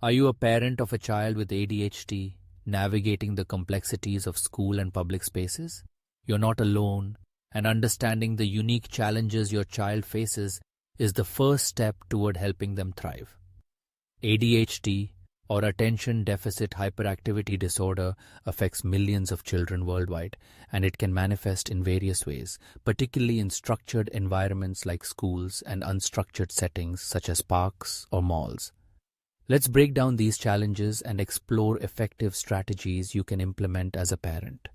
Are you a parent of a child with ADHD, navigating the complexities of school and public spaces? You're not alone, and understanding the unique challenges your child faces is the first step toward helping them thrive. ADHD, or Attention Deficit Hyperactivity Disorder, affects millions of children worldwide, and it can manifest in various ways, particularly in structured environments like schools and unstructured settings such as parks or malls. Let's break down these challenges and explore effective strategies you can implement as a parent.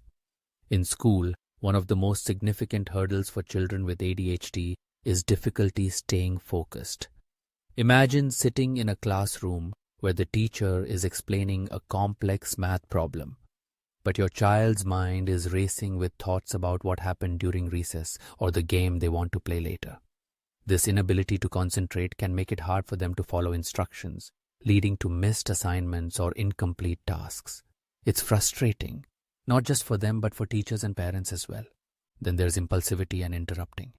In school, one of the most significant hurdles for children with ADHD is difficulty staying focused. Imagine sitting in a classroom where the teacher is explaining a complex math problem, but your child's mind is racing with thoughts about what happened during recess or the game they want to play later. This inability to concentrate can make it hard for them to follow instructions, leading to missed assignments or incomplete tasks. It's frustrating, not just for them but for teachers and parents as well. Then there's impulsivity and interrupting.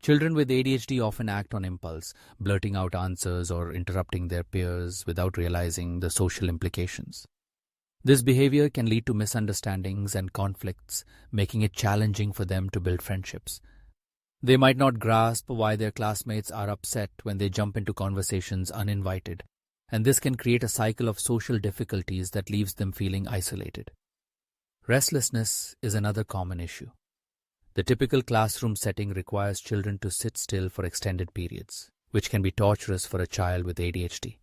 Children with ADHD often act on impulse, blurting out answers or interrupting their peers without realizing the social implications. This behavior can lead to misunderstandings and conflicts, making it challenging for them to build friendships. They might not grasp why their classmates are upset when they jump into conversations uninvited, and this can create a cycle of social difficulties that leaves them feeling isolated. Restlessness is another common issue. The typical classroom setting requires children to sit still for extended periods, which can be torturous for a child with ADHD.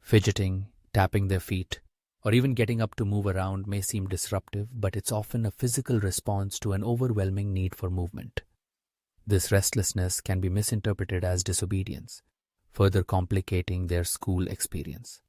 Fidgeting, tapping their feet, or even getting up to move around may seem disruptive, but it's often a physical response to an overwhelming need for movement. This restlessness can be misinterpreted as disobedience, further complicating their school experience.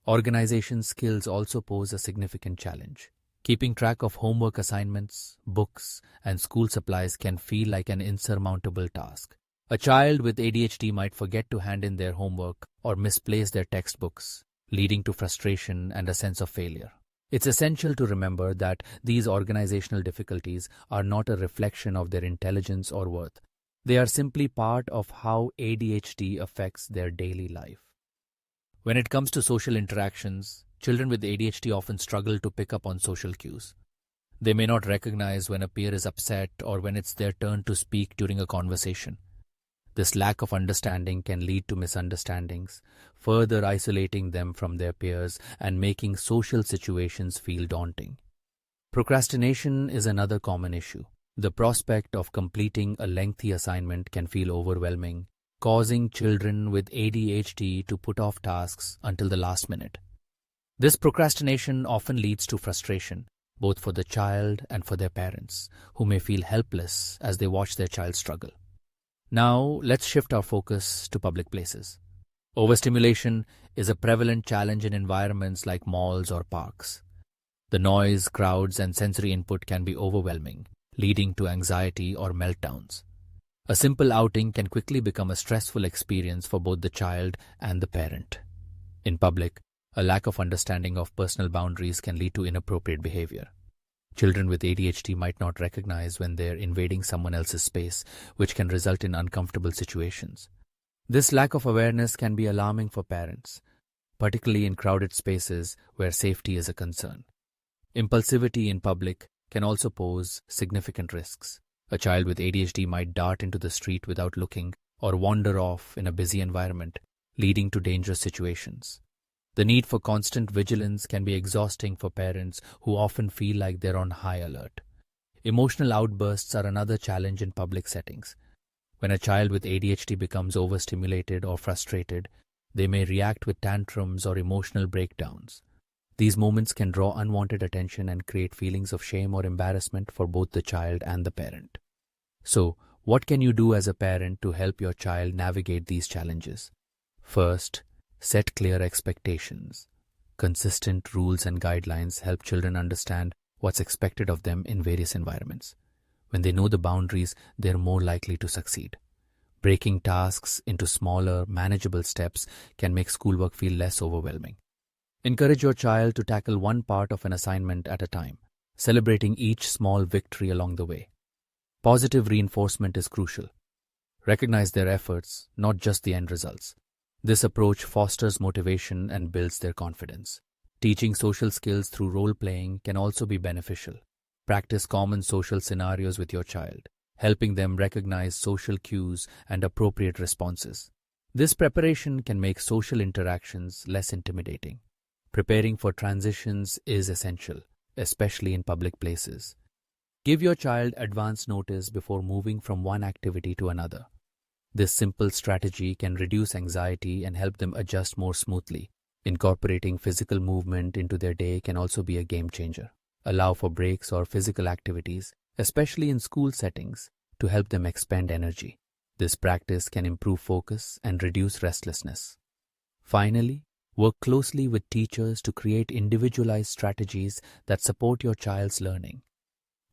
Organization skills also pose a significant challenge. Keeping track of homework assignments, books, and school supplies can feel like an insurmountable task. A child with ADHD might forget to hand in their homework or misplace their textbooks, leading to frustration and a sense of failure. It's essential to remember that these organizational difficulties are not a reflection of their intelligence or worth. They are simply part of how ADHD affects their daily life. When it comes to social interactions, children with ADHD often struggle to pick up on social cues. They may not recognize when a peer is upset or when it's their turn to speak during a conversation. This lack of understanding can lead to misunderstandings, further isolating them from their peers and making social situations feel daunting. Procrastination is another common issue. The prospect of completing a lengthy assignment can feel overwhelming, causing children with ADHD to put off tasks until the last minute. This procrastination often leads to frustration, both for the child and for their parents, who may feel helpless as they watch their child struggle. Now, let's shift our focus to public places. Overstimulation is a prevalent challenge in environments like malls or parks. The noise, crowds, and sensory input can be overwhelming, leading to anxiety or meltdowns. A simple outing can quickly become a stressful experience for both the child and the parent. In public, a lack of understanding of personal boundaries can lead to inappropriate behavior. Children with ADHD might not recognize when they're invading someone else's space, which can result in uncomfortable situations. This lack of awareness can be alarming for parents, particularly in crowded spaces where safety is a concern. Impulsivity in public can also pose significant risks. A child with ADHD might dart into the street without looking or wander off in a busy environment, leading to dangerous situations. The need for constant vigilance can be exhausting for parents who often feel like they're on high alert. Emotional outbursts are another challenge in public settings. When a child with ADHD becomes overstimulated or frustrated, they may react with tantrums or emotional breakdowns. These moments can draw unwanted attention and create feelings of shame or embarrassment for both the child and the parent. So, what can you do as a parent to help your child navigate these challenges? First, set clear expectations. Consistent rules and guidelines help children understand what's expected of them in various environments. When they know the boundaries, they're more likely to succeed. Breaking tasks into smaller, manageable steps can make schoolwork feel less overwhelming. Encourage your child to tackle one part of an assignment at a time, celebrating each small victory along the way. Positive reinforcement is crucial. Recognize their efforts, not just the end results. This approach fosters motivation and builds their confidence. Teaching social skills through role-playing can also be beneficial. Practice common social scenarios with your child, helping them recognize social cues and appropriate responses. This preparation can make social interactions less intimidating. Preparing for transitions is essential, especially in public places. Give your child advance notice before moving from one activity to another. This simple strategy can reduce anxiety and help them adjust more smoothly. Incorporating physical movement into their day can also be a game changer. Allow for breaks or physical activities, especially in school settings, to help them expend energy. This practice can improve focus and reduce restlessness. Finally, work closely with teachers to create individualized strategies that support your child's learning.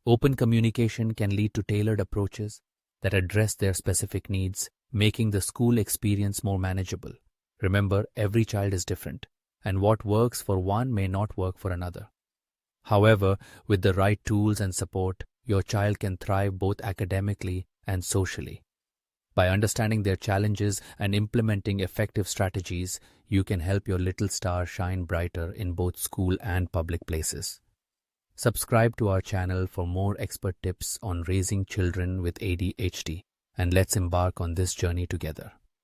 Open communication can lead to tailored approaches that address their specific needs, making the school experience more manageable. Remember, every child is different, and what works for one may not work for another. However, with the right tools and support, your child can thrive both academically and socially. By understanding their challenges and implementing effective strategies, you can help your little star shine brighter in both school and public places. Subscribe to our channel for more expert tips on raising children with ADHD, and let's embark on this journey together.